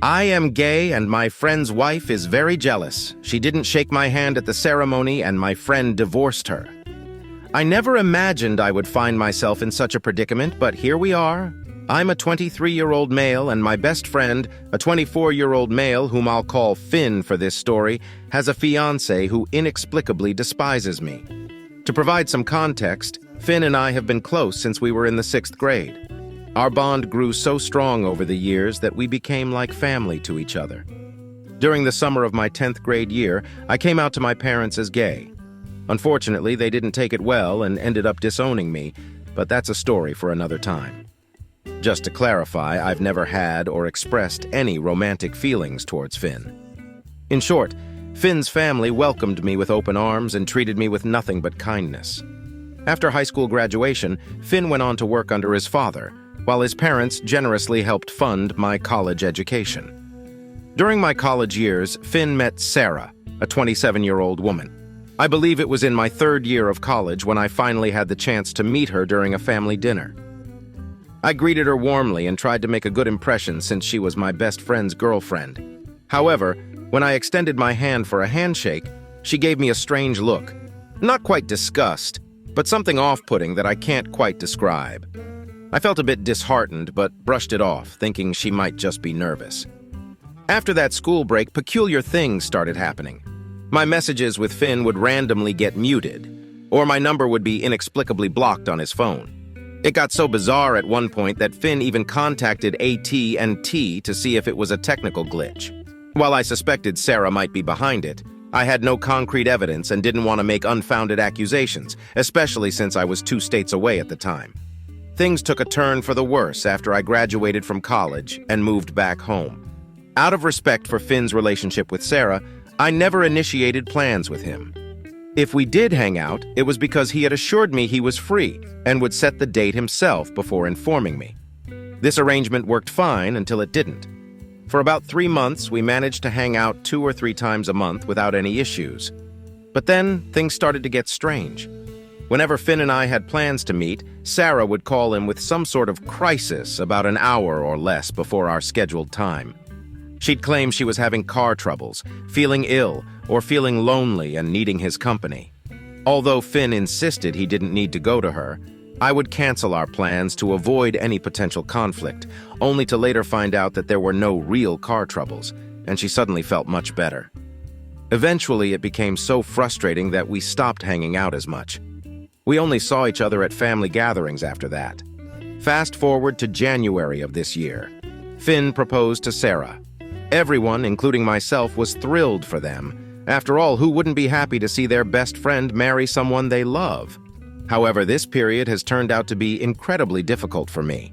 I am gay and my friend's wife is very jealous. She didn't shake my hand at the ceremony and my friend divorced her. I never imagined I would find myself in such a predicament, but here we are. I'm a 23-year-old male and my best friend, a 24-year-old male whom I'll call Finn for this story, has a fiancé who inexplicably despises me. To provide some context, Finn and I have been close since we were in the 6th grade. Our bond grew so strong over the years that we became like family to each other. During the summer of my 10th grade year, I came out to my parents as gay. Unfortunately, they didn't take it well and ended up disowning me, but that's a story for another time. Just to clarify, I've never had or expressed any romantic feelings towards Finn. In short, Finn's family welcomed me with open arms and treated me with nothing but kindness. After high school graduation, Finn went on to work under his father, while his parents generously helped fund my college education. During my college years, Finn met Sarah, a 27-year-old woman. I believe it was in my 3rd year of college when I finally had the chance to meet her during a family dinner. I greeted her warmly and tried to make a good impression since she was my best friend's girlfriend. However, when I extended my hand for a handshake, she gave me a strange look. Not quite disgust, but something off-putting that I can't quite describe. I felt a bit disheartened, but brushed it off, thinking she might just be nervous. After that school break, peculiar things started happening. My messages with Finn would randomly get muted, or my number would be inexplicably blocked on his phone. It got so bizarre at one point that Finn even contacted AT&T to see if it was a technical glitch. While I suspected Sarah might be behind it, I had no concrete evidence and didn't want to make unfounded accusations, especially since I was 2 states away at the time. Things took a turn for the worse after I graduated from college and moved back home. Out of respect for Finn's relationship with Sarah, I never initiated plans with him. If we did hang out, it was because he had assured me he was free and would set the date himself before informing me. This arrangement worked fine until it didn't. For about 3 months, we managed to hang out 2 or 3 times a month without any issues. But then, things started to get strange. Whenever Finn and I had plans to meet, Sarah would call him with some sort of crisis about an hour or less before our scheduled time. She'd claim she was having car troubles, feeling ill, or feeling lonely and needing his company. Although Finn insisted he didn't need to go to her, I would cancel our plans to avoid any potential conflict, only to later find out that there were no real car troubles, and she suddenly felt much better. Eventually, it became so frustrating that we stopped hanging out as much. We only saw each other at family gatherings after that. Fast forward to January of this year. Finn proposed to Sarah. Everyone, including myself, was thrilled for them. After all, who wouldn't be happy to see their best friend marry someone they love? However, this period has turned out to be incredibly difficult for me.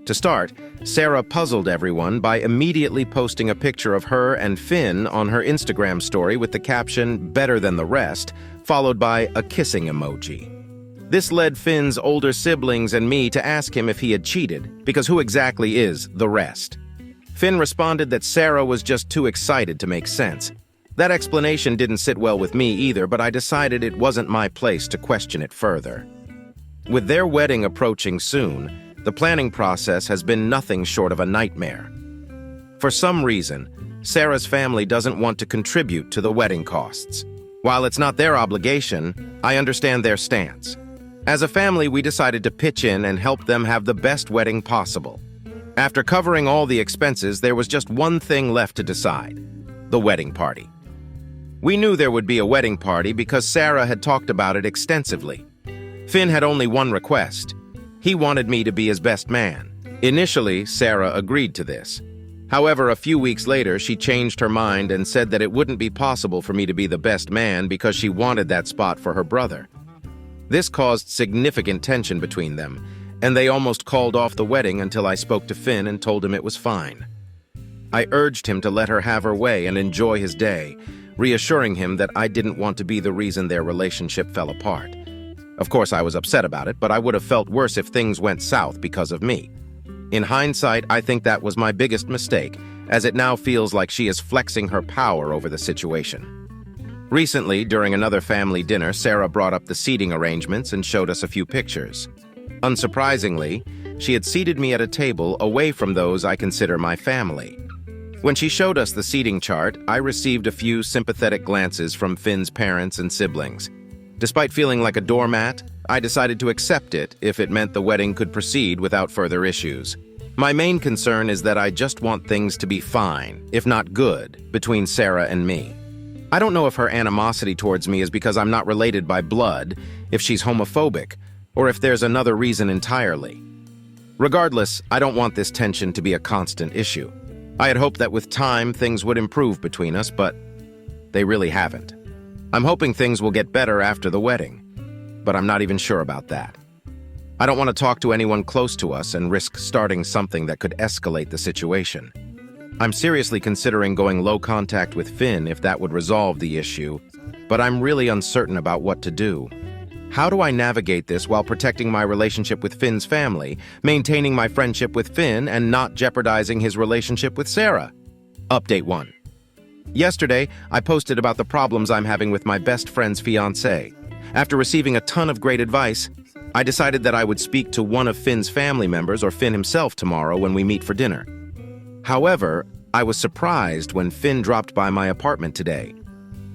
To start, Sarah puzzled everyone by immediately posting a picture of her and Finn on her Instagram story with the caption, "Better than the rest," followed by a kissing emoji. This led Finn's older siblings and me to ask him if he had cheated, because who exactly is the rest? Finn responded that Sarah was just too excited to make sense. That explanation didn't sit well with me either, but I decided it wasn't my place to question it further. With their wedding approaching soon, the planning process has been nothing short of a nightmare. For some reason, Sarah's family doesn't want to contribute to the wedding costs. While it's not their obligation, I understand their stance. As a family, we decided to pitch in and help them have the best wedding possible. After covering all the expenses, there was just one thing left to decide: the wedding party. We knew there would be a wedding party because Sarah had talked about it extensively. Finn had only one request. He wanted me to be his best man. Initially, Sarah agreed to this. However, a few weeks later, she changed her mind and said that it wouldn't be possible for me to be the best man because she wanted that spot for her brother. This caused significant tension between them, and they almost called off the wedding until I spoke to Finn and told him it was fine. I urged him to let her have her way and enjoy his day, reassuring him that I didn't want to be the reason their relationship fell apart. Of course, I was upset about it, but I would have felt worse if things went south because of me. In hindsight, I think that was my biggest mistake, as it now feels like she is flexing her power over the situation. Recently, during another family dinner, Sarah brought up the seating arrangements and showed us a few pictures. Unsurprisingly, she had seated me at a table away from those I consider my family. When she showed us the seating chart, I received a few sympathetic glances from Finn's parents and siblings. Despite feeling like a doormat, I decided to accept it if it meant the wedding could proceed without further issues. My main concern is that I just want things to be fine, if not good, between Sarah and me. I don't know if her animosity towards me is because I'm not related by blood, if she's homophobic, or if there's another reason entirely. Regardless, I don't want this tension to be a constant issue. I had hoped that with time things would improve between us, but they really haven't. I'm hoping things will get better after the wedding, but I'm not even sure about that. I don't want to talk to anyone close to us and risk starting something that could escalate the situation. I'm seriously considering going low contact with Finn if that would resolve the issue, but I'm really uncertain about what to do. How do I navigate this while protecting my relationship with Finn's family, maintaining my friendship with Finn, and not jeopardizing his relationship with Sarah? Update 1. Yesterday, I posted about the problems I'm having with my best friend's fiancé. After receiving a ton of great advice, I decided that I would speak to one of Finn's family members or Finn himself tomorrow when we meet for dinner. However, I was surprised when Finn dropped by my apartment today.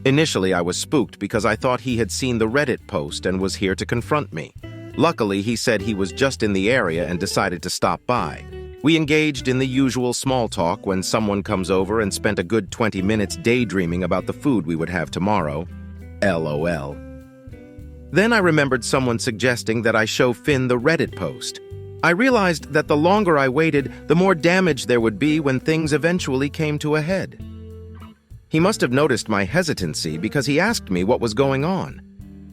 Initially, I was spooked because I thought he had seen the Reddit post and was here to confront me. Luckily, he said he was just in the area and decided to stop by. We engaged in the usual small talk when someone comes over and spent a good 20 minutes daydreaming about the food we would have tomorrow. LOL. Then I remembered someone suggesting that I show Finn the Reddit post. I realized that the longer I waited, the more damage there would be when things eventually came to a head. He must have noticed my hesitancy because he asked me what was going on.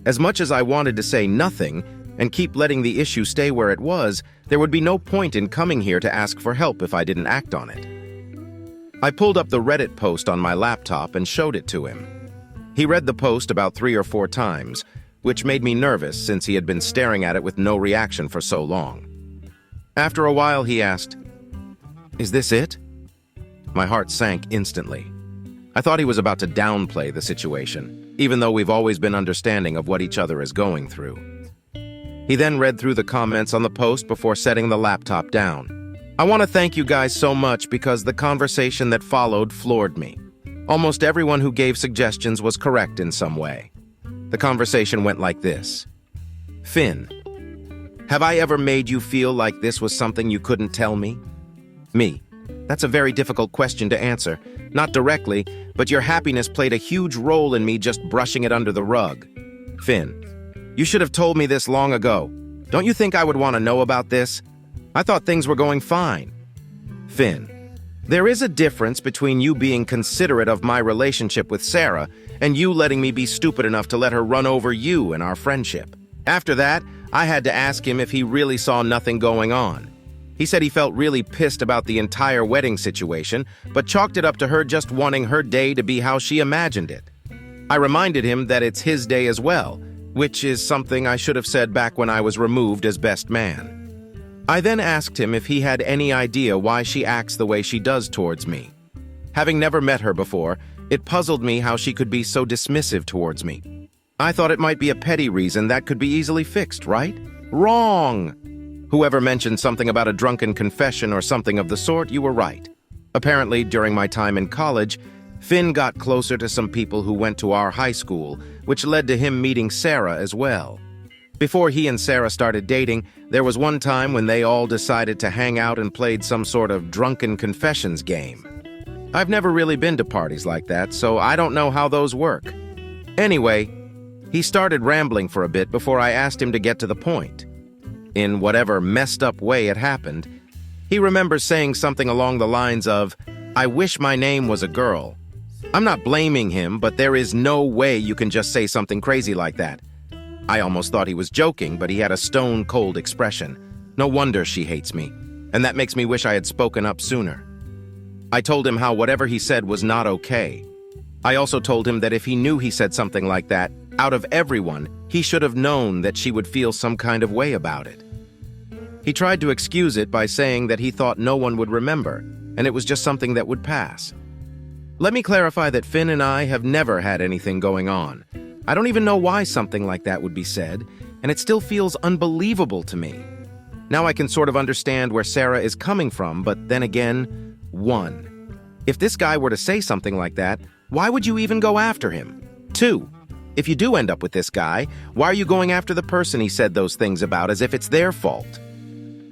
As much as I wanted to say nothing and keep letting the issue stay where it was, there would be no point in coming here to ask for help if I didn't act on it. I pulled up the Reddit post on my laptop and showed it to him. He read the post about 3 or 4 times, which made me nervous since he had been staring at it with no reaction for so long. After a while, he asked, "Is this it?" My heart sank instantly. I thought he was about to downplay the situation, even though we've always been understanding of what each other is going through. He then read through the comments on the post before setting the laptop down. "I want to thank you guys so much because the conversation that followed floored me. Almost everyone who gave suggestions was correct in some way. The conversation went like this. Finn, have I ever made you feel like this was something you couldn't tell me? Me. That's a very difficult question to answer. Not directly, but your happiness played a huge role in me just brushing it under the rug. Finn, you should have told me this long ago. Don't you think I would want to know about this? I thought things were going fine. Finn, there is a difference between you being considerate of my relationship with Sarah and you letting me be stupid enough to let her run over you in our friendship. After that, I had to ask him if he really saw nothing going on. He said he felt really pissed about the entire wedding situation, but chalked it up to her just wanting her day to be how she imagined it. I reminded him that it's his day as well, which is something I should have said back when I was removed as best man. I then asked him if he had any idea why she acts the way she does towards me. Having never met her before, it puzzled me how she could be so dismissive towards me. I thought it might be a petty reason that could be easily fixed, right? Wrong! Whoever mentioned something about a drunken confession or something of the sort, you were right. Apparently, during my time in college, Finn got closer to some people who went to our high school, which led to him meeting Sarah as well. Before he and Sarah started dating, there was one time when they all decided to hang out and played some sort of drunken confessions game. I've never really been to parties like that, so I don't know how those work. Anyway, he started rambling for a bit before I asked him to get to the point. In whatever messed up way it happened, he remembers saying something along the lines of, "I wish my name was a girl." I'm not blaming him, but there is no way you can just say something crazy like that. I almost thought he was joking, but he had a stone-cold expression. No wonder she hates me, and that makes me wish I had spoken up sooner. I told him how whatever he said was not okay. I also told him that if he knew he said something like that, out of everyone, he should have known that she would feel some kind of way about it. He tried to excuse it by saying that he thought no one would remember, and it was just something that would pass. Let me clarify that Finn and I have never had anything going on. I don't even know why something like that would be said, and it still feels unbelievable to me. Now I can sort of understand where Sarah is coming from, but then again, 1. If this guy were to say something like that, why would you even go after him? 2. If you do end up with this guy, why are you going after the person he said those things about as if it's their fault?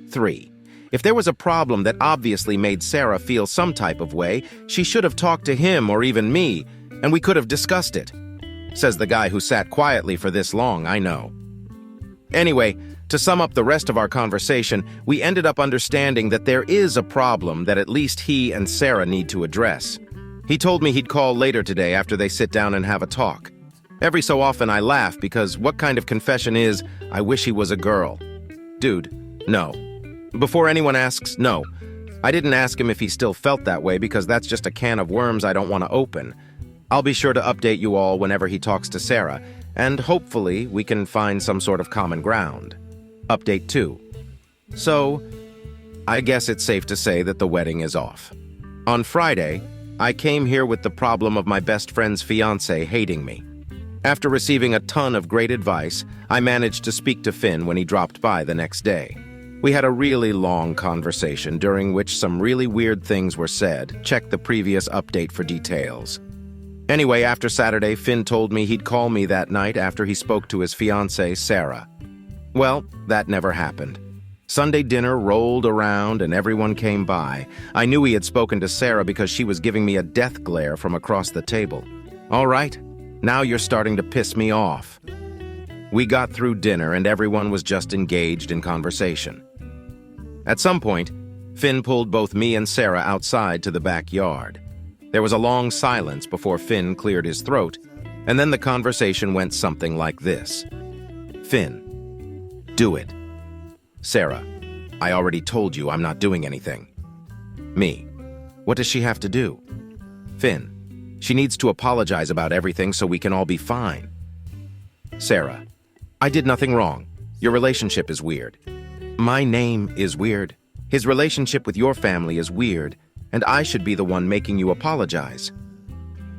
3. If there was a problem that obviously made Sarah feel some type of way, she should have talked to him or even me, and we could have discussed it. Says the guy who sat quietly for this long, I know. Anyway, to sum up the rest of our conversation, we ended up understanding that there is a problem that at least he and Sarah need to address. He told me he'd call later today after they sit down and have a talk. Every so often I laugh because what kind of confession is, I wish he was a girl? Dude, no. Before anyone asks, no. I didn't ask him if he still felt that way because that's just a can of worms I don't want to open. I'll be sure to update you all whenever he talks to Sarah, and hopefully we can find some sort of common ground. Update 2. So, I guess it's safe to say that the wedding is off. On Friday, I came here with the problem of my best friend's fiancé hating me. After receiving a ton of great advice, I managed to speak to Finn when he dropped by the next day. We had a really long conversation during which some really weird things were said. Check the previous update for details. Anyway, after Saturday, Finn told me he'd call me that night after he spoke to his fiancée, Sarah. Well, that never happened. Sunday dinner rolled around and everyone came by. I knew he had spoken to Sarah because she was giving me a death glare from across the table. All right, now you're starting to piss me off. We got through dinner and everyone was just engaged in conversation. At some point, Finn pulled both me and Sarah outside to the backyard. There was a long silence before Finn cleared his throat, and then the conversation went something like this. Finn, do it. Sarah, I already told you I'm not doing anything. Me, what does she have to do? Finn, she needs to apologize about everything so we can all be fine. Sarah, I did nothing wrong. Your relationship is weird. My name is weird. His relationship with your family is weird, and I should be the one making you apologize.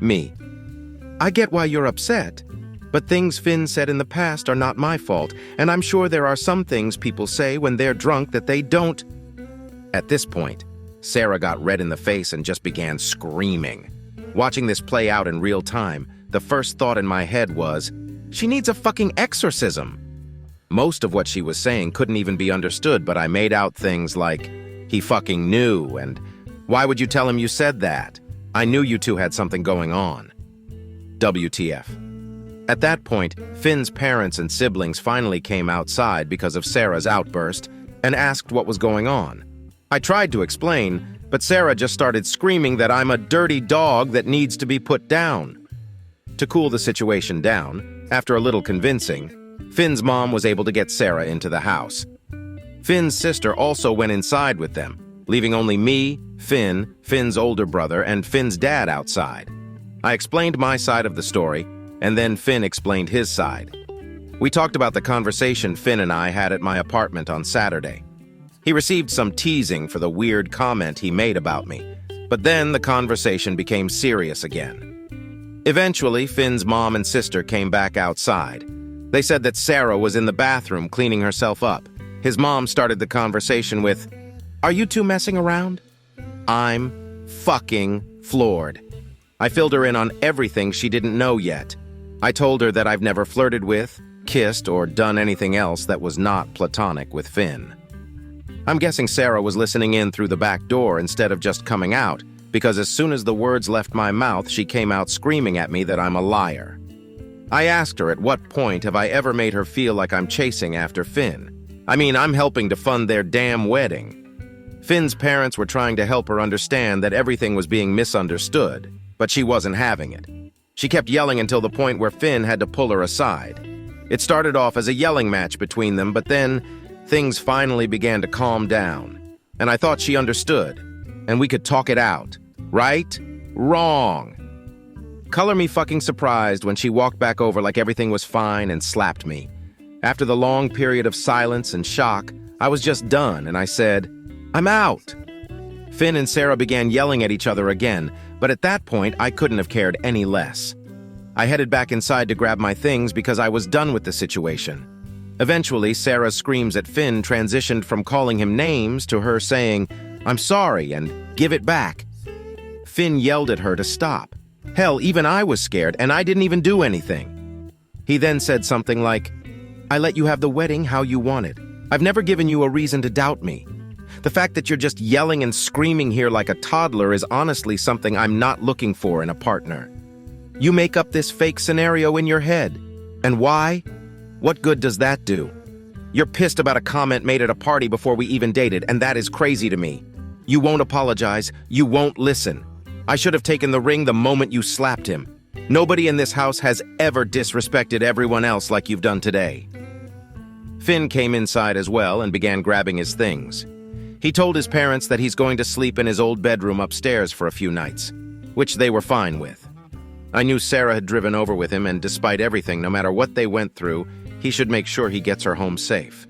Me, I get why you're upset, but things Finn said in the past are not my fault, and I'm sure there are some things people say when they're drunk that they don't. At this point, Sarah got red in the face and just began screaming. Watching this play out in real time, the first thought in my head was, she needs a fucking exorcism. Most of what she was saying couldn't even be understood, but I made out things like, he fucking knew, and why would you tell him you said that? I knew you two had something going on. WTF. At that point, Finn's parents and siblings finally came outside because of Sarah's outburst and asked what was going on. I tried to explain, but Sarah just started screaming that I'm a dirty dog that needs to be put down. To cool the situation down, after a little convincing, Finn's mom was able to get Sarah into the house. Finn's sister also went inside with them, leaving only me, Finn, Finn's older brother, and Finn's dad outside. I explained my side of the story, and then Finn explained his side. We talked about the conversation Finn and I had at my apartment on Saturday. He received some teasing for the weird comment he made about me, but then the conversation became serious again. Eventually, Finn's mom and sister came back outside. They said that Sarah was in the bathroom cleaning herself up. His mom started the conversation with, "Are you two messing around?" I'm fucking floored. I filled her in on everything she didn't know yet. I told her that I've never flirted with, kissed, or done anything else that was not platonic with Finn. I'm guessing Sarah was listening in through the back door instead of just coming out, because as soon as the words left my mouth, she came out screaming at me that I'm a liar. I asked her at what point have I ever made her feel like I'm chasing after Finn. I mean, I'm helping to fund their damn wedding. Finn's parents were trying to help her understand that everything was being misunderstood, but she wasn't having it. She kept yelling until the point where Finn had to pull her aside. It started off as a yelling match between them, but then things finally began to calm down, and I thought she understood, and we could talk it out. Right? Wrong. Color me fucking surprised when she walked back over like everything was fine and slapped me. After the long period of silence and shock, I was just done, and I said, "I'm out." Finn and Sarah began yelling at each other again, but at that point, I couldn't have cared any less. I headed back inside to grab my things because I was done with the situation. Eventually, Sarah's screams at Finn transitioned from calling him names to her saying, "I'm sorry," and "give it back." Finn yelled at her to stop. Hell, even I was scared, and I didn't even do anything. He then said something like, "I let you have the wedding how you wanted. I've never given you a reason to doubt me. The fact that you're just yelling and screaming here like a toddler is honestly something I'm not looking for in a partner. You make up this fake scenario in your head. And why? What good does that do? You're pissed about a comment made at a party before we even dated, and that is crazy to me. You won't apologize. You won't listen. I should have taken the ring the moment you slapped him. Nobody in this house has ever disrespected everyone else like you've done today." Finn came inside as well and began grabbing his things. He told his parents that he's going to sleep in his old bedroom upstairs for a few nights, which they were fine with. I knew Sarah had driven over with him, and despite everything, no matter what they went through, he should make sure he gets her home safe.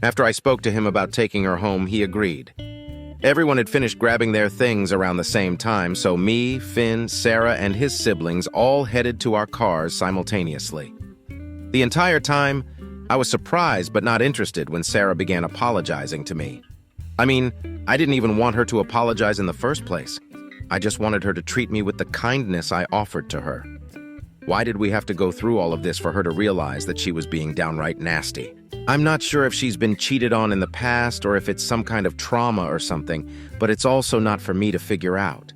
After I spoke to him about taking her home, he agreed. Everyone had finished grabbing their things around the same time, so me, Finn, Sarah, and his siblings all headed to our cars simultaneously. The entire time, I was surprised but not interested when Sarah began apologizing to me. I mean, I didn't even want her to apologize in the first place. I just wanted her to treat me with the kindness I offered to her. Why did we have to go through all of this for her to realize that she was being downright nasty? I'm not sure if she's been cheated on in the past or if it's some kind of trauma or something, but it's also not for me to figure out.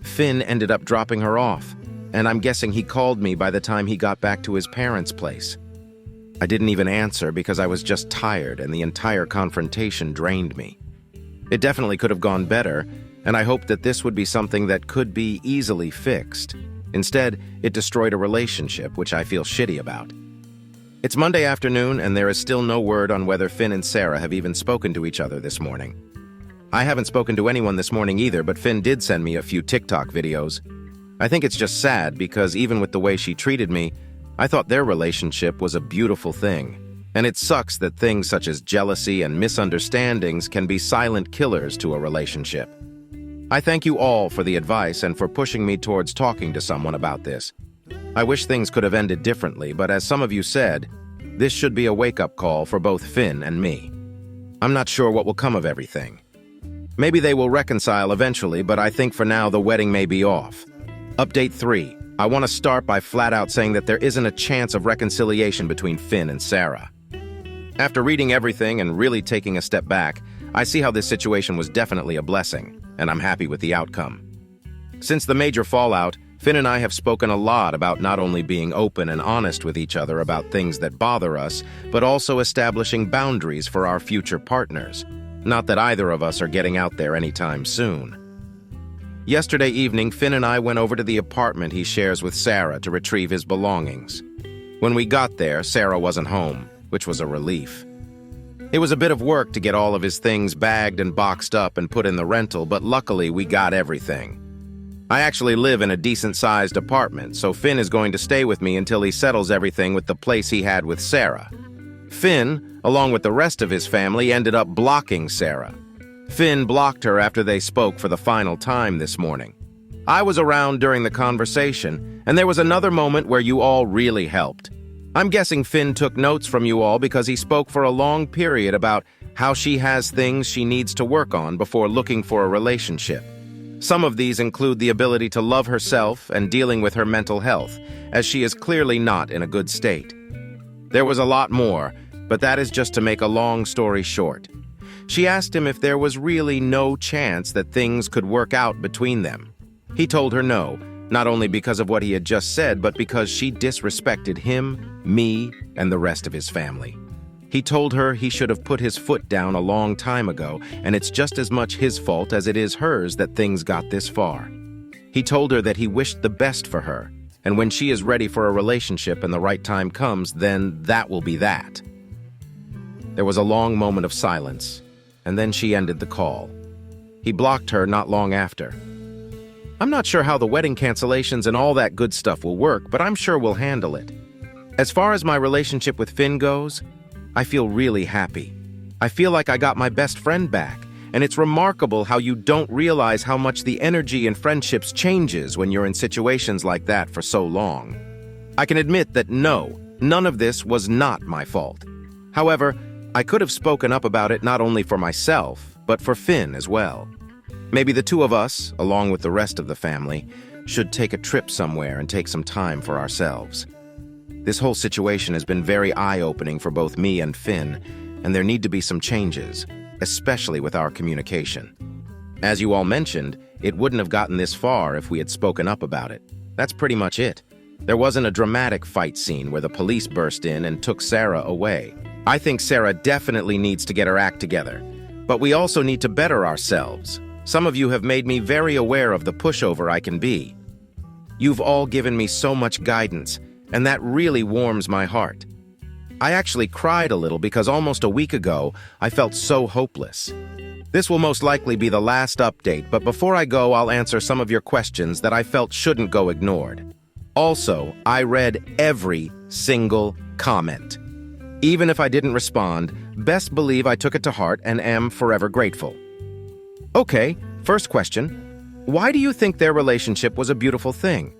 Finn ended up dropping her off, and I'm guessing he called me by the time he got back to his parents' place. I didn't even answer because I was just tired and the entire confrontation drained me. It definitely could have gone better, and I hoped that this would be something that could be easily fixed. Instead, it destroyed a relationship, which I feel shitty about. It's Monday afternoon, and there is still no word on whether Finn and Sarah have even spoken to each other this morning. I haven't spoken to anyone this morning either, but Finn did send me a few TikTok videos. I think it's just sad because even with the way she treated me, I thought their relationship was a beautiful thing. And it sucks that things such as jealousy and misunderstandings can be silent killers to a relationship. I thank you all for the advice and for pushing me towards talking to someone about this. I wish things could have ended differently, but as some of you said, this should be a wake-up call for both Finn and me. I'm not sure what will come of everything. Maybe they will reconcile eventually, but I think for now the wedding may be off. Update 3. I want to start by flat out saying that there isn't a chance of reconciliation between Finn and Sarah. After reading everything and really taking a step back, I see how this situation was definitely a blessing, and I'm happy with the outcome. Since the major fallout, Finn and I have spoken a lot about not only being open and honest with each other about things that bother us, but also establishing boundaries for our future partners. Not that either of us are getting out there anytime soon. Yesterday evening, Finn and I went over to the apartment he shares with Sarah to retrieve his belongings. When we got there, Sarah wasn't home, which was a relief. It was a bit of work to get all of his things bagged and boxed up and put in the rental, but luckily we got everything. I actually live in a decent-sized apartment, so Finn is going to stay with me until he settles everything with the place he had with Sarah. Finn, along with the rest of his family, ended up blocking Sarah. Finn blocked her after they spoke for the final time this morning. I was around during the conversation, and there was another moment where you all really helped. I'm guessing Finn took notes from you all because he spoke for a long period about how she has things she needs to work on before looking for a relationship. Some of these include the ability to love herself and dealing with her mental health, as she is clearly not in a good state. There was a lot more, but that is just to make a long story short. She asked him if there was really no chance that things could work out between them. He told her no, not only because of what he had just said, but because she disrespected him, me, and the rest of his family. He told her he should have put his foot down a long time ago, and it's just as much his fault as it is hers that things got this far. He told her that he wished the best for her, and when she is ready for a relationship and the right time comes, then that will be that. There was a long moment of silence, and then she ended the call. He blocked her not long after. I'm not sure how the wedding cancellations and all that good stuff will work, but I'm sure we'll handle it. As far as my relationship with Finn goes, I feel really happy. I feel like I got my best friend back, and it's remarkable how you don't realize how much the energy in friendships changes when you're in situations like that for so long. I can admit that no, none of this was not my fault. However, I could have spoken up about it not only for myself, but for Finn as well. Maybe the two of us, along with the rest of the family, should take a trip somewhere and take some time for ourselves. This whole situation has been very eye-opening for both me and Finn, and there need to be some changes, especially with our communication. As you all mentioned, it wouldn't have gotten this far if we had spoken up about it. That's pretty much it. There wasn't a dramatic fight scene where the police burst in and took Sarah away. I think Sarah definitely needs to get her act together, but we also need to better ourselves. Some of you have made me very aware of the pushover I can be. You've all given me so much guidance, and that really warms my heart. I actually cried a little because almost a week ago, I felt so hopeless. This will most likely be the last update, but before I go, I'll answer some of your questions that I felt shouldn't go ignored. Also, I read every single comment. Even if I didn't respond, best believe I took it to heart and am forever grateful. Okay, first question. Why do you think their relationship was a beautiful thing?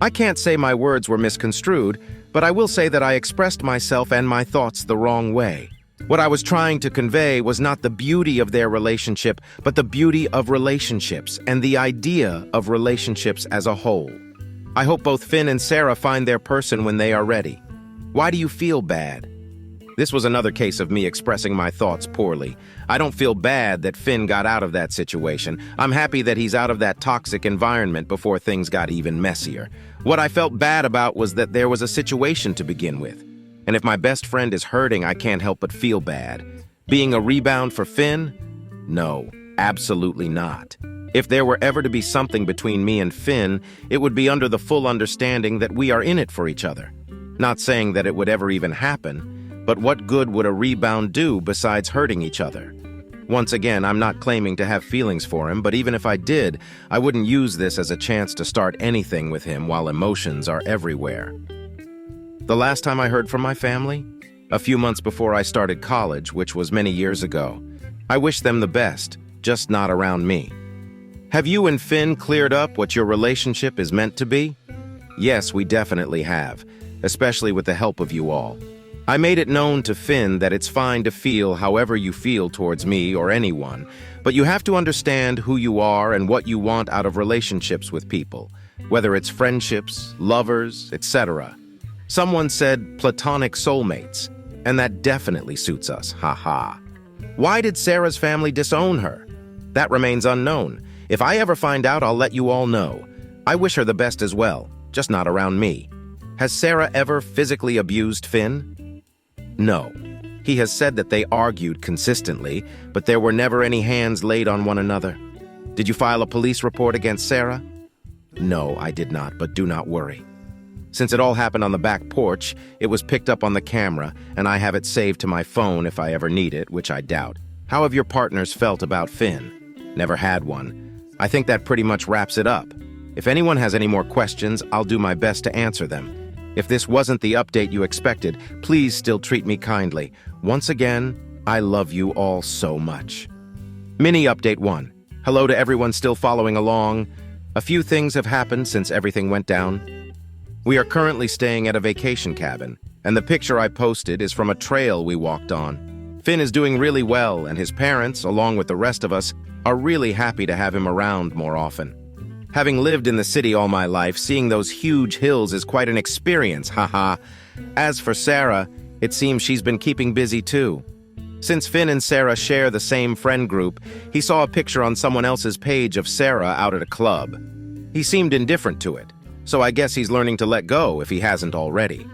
I can't say my words were misconstrued, but I will say that I expressed myself and my thoughts the wrong way. What I was trying to convey was not the beauty of their relationship, but the beauty of relationships and the idea of relationships as a whole. I hope both Finn and Sarah find their person when they are ready. Why do you feel bad? This was another case of me expressing my thoughts poorly. I don't feel bad that Finn got out of that situation. I'm happy that he's out of that toxic environment before things got even messier. What I felt bad about was that there was a situation to begin with. And if my best friend is hurting, I can't help but feel bad. Being a rebound for Finn? No, absolutely not. If there were ever to be something between me and Finn, it would be under the full understanding that we are in it for each other. Not saying that it would ever even happen, but what good would a rebound do besides hurting each other? Once again, I'm not claiming to have feelings for him, but even if I did, I wouldn't use this as a chance to start anything with him while emotions are everywhere. The last time I heard from my family? A few months before I started college, which was many years ago. I wish them the best, just not around me. Have you and Finn cleared up what your relationship is meant to be? Yes, we definitely have, especially with the help of you all. I made it known to Finn that it's fine to feel however you feel towards me or anyone, but you have to understand who you are and what you want out of relationships with people, whether it's friendships, lovers, etc. Someone said platonic soulmates, and that definitely suits us, haha. Why did Sarah's family disown her? That remains unknown. If I ever find out, I'll let you all know. I wish her the best as well, just not around me. Has Sarah ever physically abused Finn? No. He has said that they argued consistently, but there were never any hands laid on one another. Did you file a police report against Sarah? No, I did not, but do not worry. Since it all happened on the back porch, it was picked up on the camera, and I have it saved to my phone if I ever need it, which I doubt. How have your partners felt about Finn? Never had one. I think that pretty much wraps it up. If anyone has any more questions, I'll do my best to answer them. If this wasn't the update you expected, please still treat me kindly. Once again, I love you all so much. Mini Update 1. Hello to everyone still following along. A few things have happened since everything went down. We are currently staying at a vacation cabin, and the picture I posted is from a trail we walked on. Finn is doing really well, and his parents, along with the rest of us, are really happy to have him around more often. Having lived in the city all my life, seeing those huge hills is quite an experience, haha. As for Sarah, it seems she's been keeping busy too. Since Finn and Sarah share the same friend group, he saw a picture on someone else's page of Sarah out at a club. He seemed indifferent to it, so I guess he's learning to let go if he hasn't already.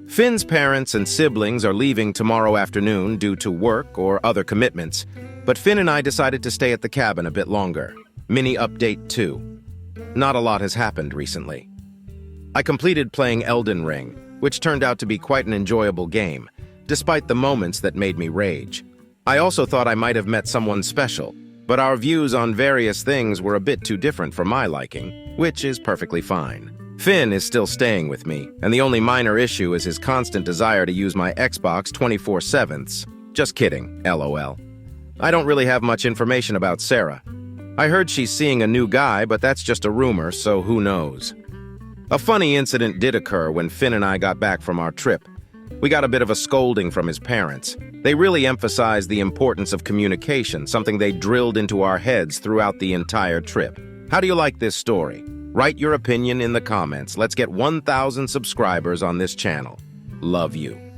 Finn's parents and siblings are leaving tomorrow afternoon due to work or other commitments, but Finn and I decided to stay at the cabin a bit longer. Mini Update 2. Not a lot has happened recently. I completed playing Elden Ring, which turned out to be quite an enjoyable game, despite the moments that made me rage. I also thought I might have met someone special, but our views on various things were a bit too different for my liking, which is perfectly fine. Finn is still staying with me, and the only minor issue is his constant desire to use my Xbox 24/7. Just kidding, LOL. I don't really have much information about Sarah. I heard she's seeing a new guy, but that's just a rumor, so who knows. A funny incident did occur when Finn and I got back from our trip. We got a bit of a scolding from his parents. They really emphasized the importance of communication, something they drilled into our heads throughout the entire trip. How do you like this story? Write your opinion in the comments. Let's get 1,000 subscribers on this channel. Love you.